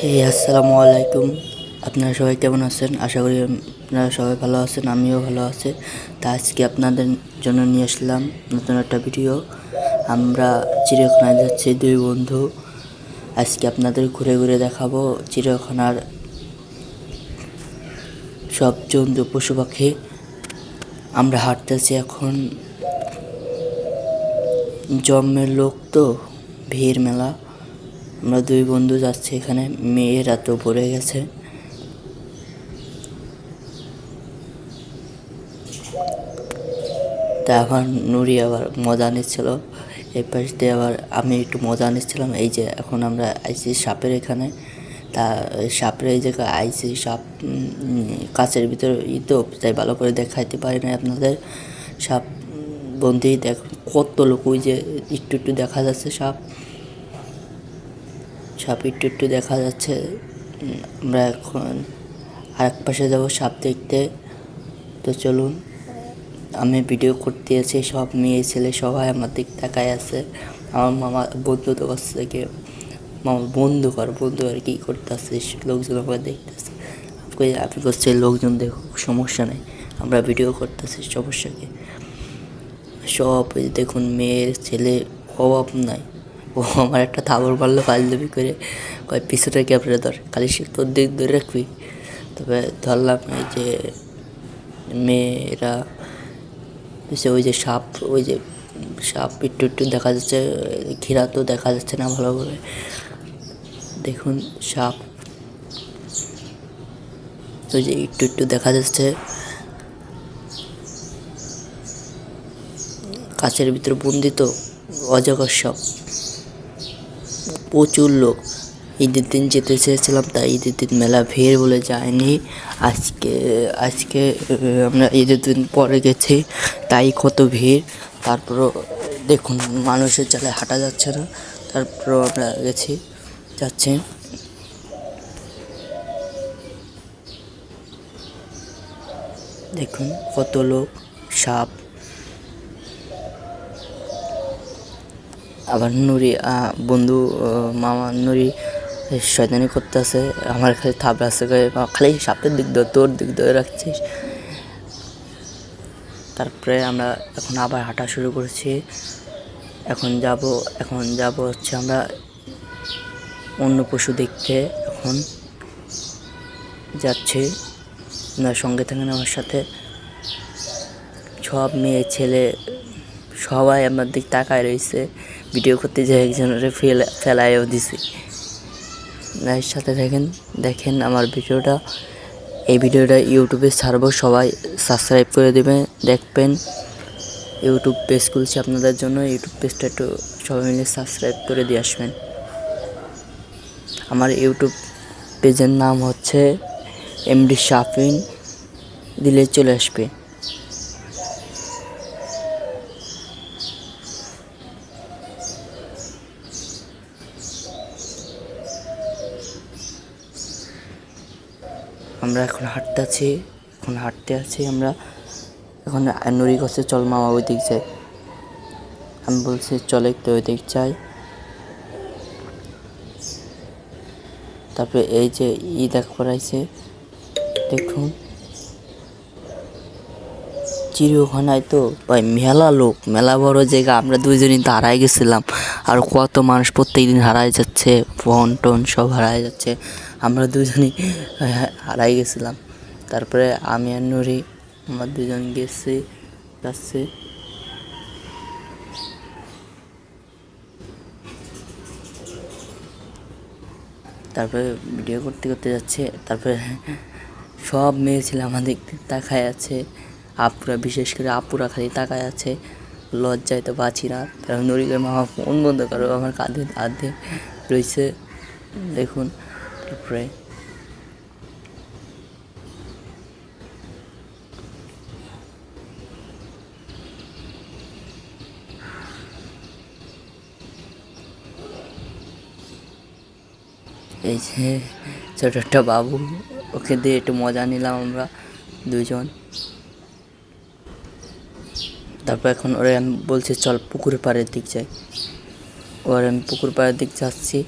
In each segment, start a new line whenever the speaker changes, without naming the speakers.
আসসালামু আলাইকুম। আপনারা সবাই কেমন আছেন? আশা করি আপনারা সবাই ভালো আছেন, আমিও ভালো আছি। তা আজকে আপনাদের জন্য নিয়ে আসলাম নতুন একটা ভিডিও। আমরা চিড়িয়াখানায় যাচ্ছি দুই বন্ধু। আজকে আপনাদের ঘুরে ঘুরে দেখাবো চিড়িয়াখানার সব জন্তু পশু পাখি। আমরা হাঁটতেছি এখন, জন্মের লোক তো, ভিড় মেলা। আমরা দুই বন্ধু যাচ্ছি, এখানে মেয়েরা তো পড়ে গেছে। তা আবার নুরি আবার মজা নিচ্ছিল, এই পাশ দিয়ে আবার আমি একটু মজা নিচ্ছিলাম। এই যে এখন আমরা আইছি সাপের এখানে। তা সাপের এই জায়গায় আইছি, সাপ কাচের ভিতরে তো তাই ভালো করে দেখাইতে পারি না আপনাদের। সাপ বন্ধুই দেখ কত লোক, ওই যে একটু একটু দেখা যাচ্ছে সাপ একটু একটু দেখা যাচ্ছে। আমরা এখন আরেক পাশে যাবো সাপ দেখতে। তো চলুন, আমি ভিডিও করতে আছি, সব মেয়ে ছেলে সবাই আমার দিক তাকায় আছে। আমার মামা বন্ধু তো কাছে থেকে মামা বন্ধু আর কি করতেছে, লোকজন আমাকে দেখতেছে। আপনি করছে লোকজন দেখুক, সমস্যা নেই, আমরা ভিডিও করতেছি, সমস্যা কি। সব দেখুন মেয়ের ছেলে অভাব নাই। ও আমার একটা থাবর মারলো ফাজলামি করে, কয় পিছনে ক্যামেরা ধর, খালি সে তোর দিক ধরে রাখবি। তবে ধরলাম এই যে মেয়েরা ওই যে সাপ, একটু একটু দেখা যাচ্ছে, ঘেরা তো দেখা যাচ্ছে না ভালো করে। দেখুন সাপ ওই যে একটু একটু দেখা যাচ্ছে, কাছের ভিতরে বন্দি তো, অজগর সাপ। প্রচুর লোক, ঈদের দিন যেতে চেয়েছিলাম, তাই ঈদের দিন মেলা ভিড় বলে যায়নি। আজকে আমরা ঈদের দিন পরে গেছি, তাই কত ভিড়। তারপরও দেখুন মানুষের জালে হাঁটা যাচ্ছে না, তারপরও আমরা যাচ্ছি। দেখুন কত লোক, সাপ। আবার নুরি বন্ধু মামা নুরি শয়তানি করতেছে, আমার খালি থাবড়াচ্ছে, খালি সাপের দিক ধরে, তোর দিক ধরে রাখছিস। তারপরে আমরা এখন আবার হাঁটা শুরু করেছি। এখন যাব হচ্ছে আমরা অন্য পশু দেখতে। এখন যাচ্ছি, আপনার সঙ্গে থাকেন আমার সাথে। সব মেয়ে ছেলে সবাই আমার দিক তাকায় রয়েছে, ভিডিও করতে যে একজনের ফেলাইও দিছি। এর সাথে দেখেন আমার ভিডিওটা। এই ভিডিওটা ইউটিউবে ছাড়বো, সবাই সাবস্ক্রাইব করে দেবেন, দেখবেন। ইউটিউব পেজ খুলছি আপনাদের জন্য, ইউটিউব পেজটা একটু সবাই মিলে সাবস্ক্রাইব করে দিয়ে আসবেন। আমার ইউটিউব পেজের নাম হচ্ছে এমডি শাফিন, দিলে চলে আসবে। আমরা এখন হাঁটতে আছি আমরা এখন। নুরি কাছে চল মামা ওই দিক যাই, আমি বলছি চলে একটু ওই দিক যাই। তারপরে এই যে দেখ করাইছে, দেখুন চিড়িয়াখানায় তো ভাই মেলা লোক, মেলা বড় জায়গা। আমরা দুইজনই তো হারাই গেছিলাম, আর কত মানুষ প্রত্যেক দিন হারাই যাচ্ছে, ফোন টোন সব হারাই যাচ্ছে। আমরা দুজনই হারাই গেছিলাম। তারপরে আমি আর নুরি আমরা দুজন যাচ্ছি। তারপরে ভিডিও করতে করতে যাচ্ছে। তারপরে সব মেয়ে ছেলে আমাদের তাকায় আছে, আপুরা বিশেষ করে আপুরা খালি তাকায় আছে, লজ্জায় তো বাঁচি না। তারপর নুরিকে মামা ফোন বন্ধ করো, আমার কাঁধে হাতে রয়েছে, দেখুন। তারপরে এই যে ছোট একটা বাবু, ওকে দিয়ে একটু মজা নিলাম আমরা দুইজন। তারপর এখন ওরে আমি বলছি চল পুকুর পাড়ের দিক যাই, ওর আমি পুকুর পাড়ের দিক যাচ্ছি।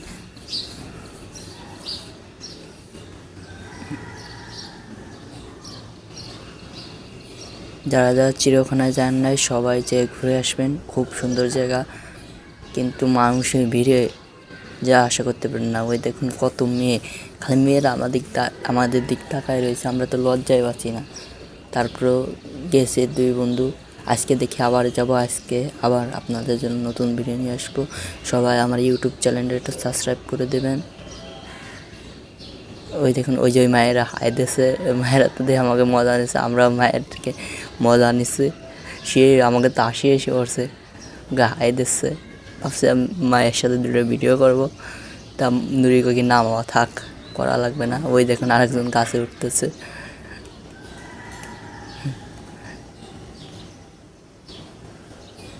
যারা যারা চিড়িয়াখানায় যান নাই সবাই যেয়ে ঘুরে আসবেন, খুব সুন্দর জায়গা। কিন্তু মানুষের ভিড়ে যা আশা করতে পারেন না। ওই দেখুন কত মেয়ে, খালি মেয়েরা আমাদের দিক তাকায় রয়েছে, আমরা তো লজ্জায় পাচ্ছি না। তারপরেও গেছে দুই বন্ধু। আজকে দেখি আবার যাব, আজকে আবার আপনাদের জন্য নতুন ভিডিও নিয়ে আসবো। সবাই আমার ইউটিউব চ্যানেলটা একটু সাবস্ক্রাইব করে দেবেন। ওই দেখুন ওই যে ওই মায়েরা হাই দিয়েছে, মায়েরা তো দেখে আমাকে মজা নিচ্ছে, আমরা মায়ের থেকে মজা নিচ্ছি। সে আমাকে তো আসি এসে করছে, গা হাই দিচ্ছে। ভাবছি মায়ের সাথে দুটো ভিডিও করব। তা নুরি কি না মামা থাক, করা লাগবে না। ওই দেখুন আরেকজন গাছে উঠতেছে।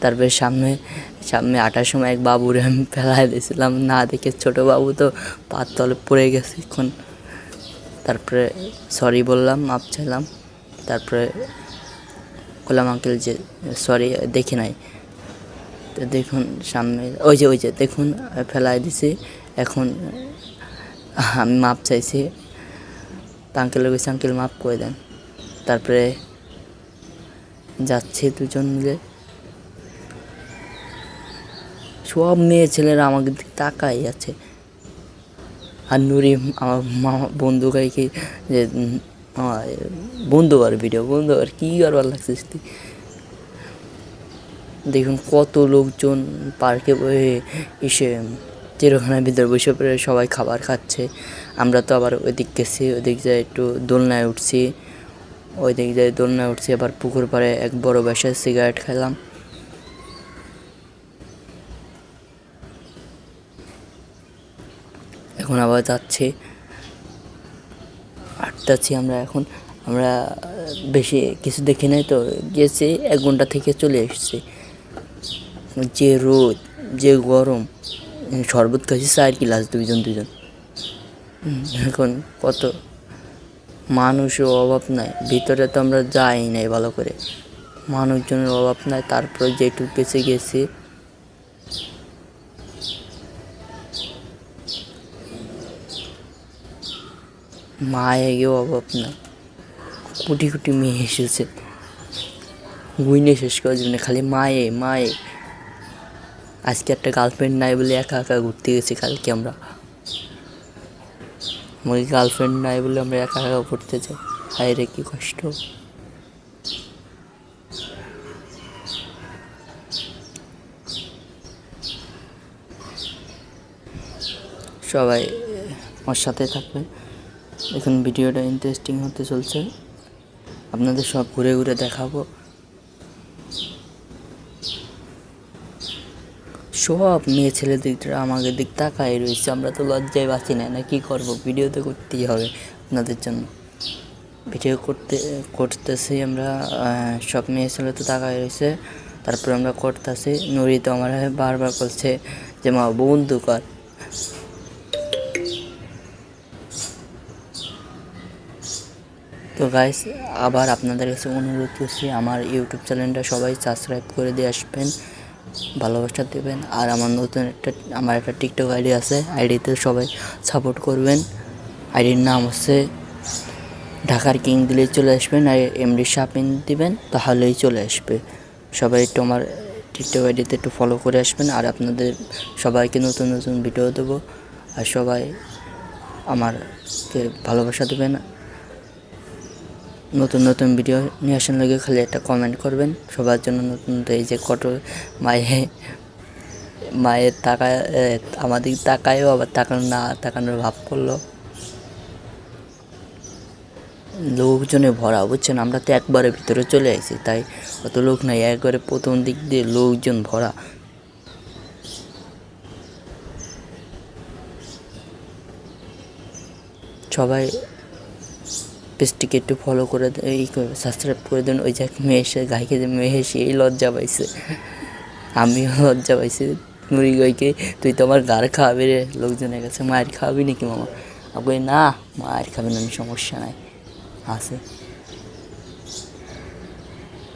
তারপরে সামনে আটার সময় এক বাবুরে আমি ফেলাই দিয়েছিলাম, না দেখে ছোটো বাবু তো পার তলে পড়ে গেছে এখন। তারপরে সরি বললাম, মাপ চাইলাম। তারপরে বললাম আঙ্কেল যে সরি দেখি নাই। তো দেখুন সামনে ওই যে দেখুন ফেলাই দিছি। এখন আমি মাপ চাইছি, আঙ্কেলের কাছে আঙ্কেল মাপ করে দেন। তারপরে যাচ্ছে দুজন মিলে, সব মেয়ে ছেলেরা আমাকে তাকাই আছে। আর নুরি আমার বন্ধু গাইকে যে বন্ধু কর ভিডিও, বন্ধু কর, কী করবার লাগছিস তুই। দেখুন কত লোকজন পার্কে এসে চিড়িয়াখানার ভিতরে বসে পড়ে সবাই খাবার খাচ্ছে। আমরা তো আবার ওইদিক গেছি, ওইদিক যায় একটু দোলনায় উঠছি, ওইদিক যায় দোলনায় উঠছি। আবার পুকুর পাড়ে এক বড় বাসায় সিগারেট খেলাম। এখন আবার যাচ্ছি, হাঁটতেছি আমরা। এখন আমরা বেশি কিছু দেখি নাই তো, গেছি 1 ঘন্টা থেকে চলে এসেছি। যে রোদ, যে গরম, শরবত খাইছি 4 গ্লাস দুইজন। এখন কত মানুষের অভাব নাই ভিতরে, তো আমরা যাই নাই ভালো করে, মানুষজনের অভাব নাই। তারপরে যেটুকু বেঁচে গেছি, মায়ে গিয়েও অভাব নাই। কোটি মেয়ে এসেছে, গুইনে শেষ করার জন্য, খালি মায়ে। আজকে একটা গার্লফ্রেন্ড নাই বলে একা ঘুরতে গেছি কালকে আমরা। আমার গার্লফ্রেন্ড নাই বলে আমরা একা ঘুরতে যাই, হায় রে কি কষ্ট। সবাই আমার সাথে থাকবে। এখন ভিডিওটা ইন্টারেস্টিং হতে চলছে, আপনাদের সব ঘুরে দেখাবো। সব মেয়ে ছেলেদের আমাদের দিক তাকায় রয়েছে, আমরা তো লজ্জায় বাঁচি না কি করব, ভিডিও তো করতেই হবে আপনাদের জন্য। ভিডিও করতেছি আমরা, সব মেয়ে ছেলে তো তাকায় রয়েছে। তারপরে আমরা করতেছি, নুরি তো আমার বারবার বলছে যে মা বন্ধু কর। তো গাইস, আবার আপনাদের কাছে অনুরোধ করছি, আমার ইউটিউব চ্যানেলটা সবাই সাবস্ক্রাইব করে দিয়ে আসবেন, ভালোবাসা দেবেন। আর আমার একটা টিকটক আইডি আছে, আইডিতে সবাই সাপোর্ট করবেন। আইডির নাম হচ্ছে ঢাকার কিং, দিলেই চলে আসবেন। আর এমডি শাপিং দিবেন, তাহলেই চলে আসবে। সবাই একটু আমার টিকটক আইডিতে একটু ফলো করে আসবেন। আর আপনাদের সবাইকে নতুন ভিডিও দেবো, আর সবাই আমারকে ভালোবাসা দেবেন। নতুন ভিডিও নিয়ে আসার লাগে খালি একটা কমেন্ট করবেন সবার জন্য। নতুন এই যে মায়ের তাকায়, আমাদের তাকায়ও আবার তাকানোর ভাব করলো। লোকজনে ভরা, বুঝছেন, আমরা তো একবারে ভিতরে চলে আসি, তাই অত লোক নাই, একবারে প্রথম দিক দিয়ে লোকজন ভরা। সবাই পেজটিকে একটু ফলো করে সাবস্ক্রাইব করে দেন। ওই যে মেয়ে এসে গাইকে, যে মেয়ে এসে এই লজ্জা পাইছে, আমিও লজ্জা পাইছি। মুড়ি গাইকে তুই তো আমার গাড় খাওয়াবি রে লোকজনের কাছে, মায়ের খাওয়াবি নাকি মামা? আমি না, মায়ের খাবেন, আমি সমস্যা নাই আছে।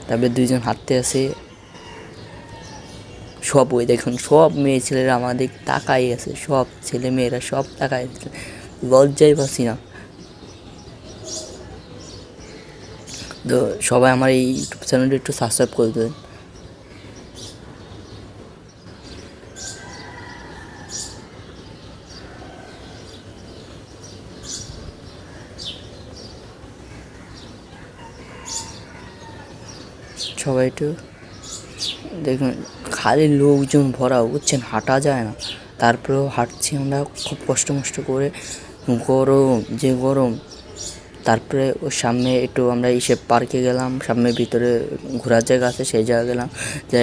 তারপরে 2জন হাঁটতে আসে, সব ওই দেখুন সব মেয়ে ছেলেরা আমাদের তাকাই আছে, সব ছেলে মেয়েরা সব তাকাই আছে, লজ্জাই পাচ্ছি না। তো সবাই আমার এই ইউটিউব চ্যানেলটা একটু সাবস্ক্রাইব করে দেবেন। সবাই একটু দেখুন, খালি লোকজন ভরা, বুঝছেন, হাঁটা যায় না, তারপরেও হাঁটছি আমরা খুব কষ্ট মষ্ট করে। গরম, যে গরম। তারপরে ওর সামনে একটু আমরা ইসে পার্কে গেলাম, সামনের ভিতরে ঘোরার জায়গা আছে, সেই জায়গায় গেলাম, যে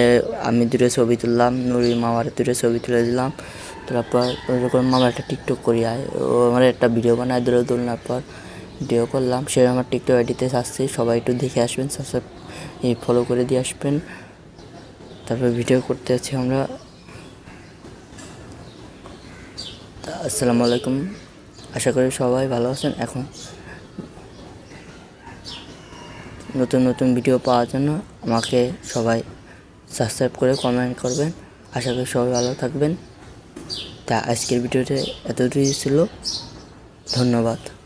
আমি দুটো ছবি তুললাম, নুরি মামার দুটো ছবি তুলে দিলাম। তারপর ওরকম মামা একটা টিকটক করি আয়, ও আমার একটা ভিডিও বানায় দিল, তোলার পর ভিডিও করলাম, সে আমার টিকটক আইডিতে আসছে, সবাই একটু দেখে আসবেন, সাবস্ক্রাইব ফলো করে দিয়ে আসবেন। তারপর ভিডিও করতে আছি আমরা। আসসালামু আলাইকুম, আশা করি সবাই ভালো আছেন। এখন নতুন নতুন ভিডিও পাওয়ার জন্য আমাকে সবাই সাবস্ক্রাইব করে কমেন্ট করবেন। আশা করি সবাই ভালো থাকবেন। তা আজকের ভিডিওটা এতটুকুই ছিল। ধন্যবাদ।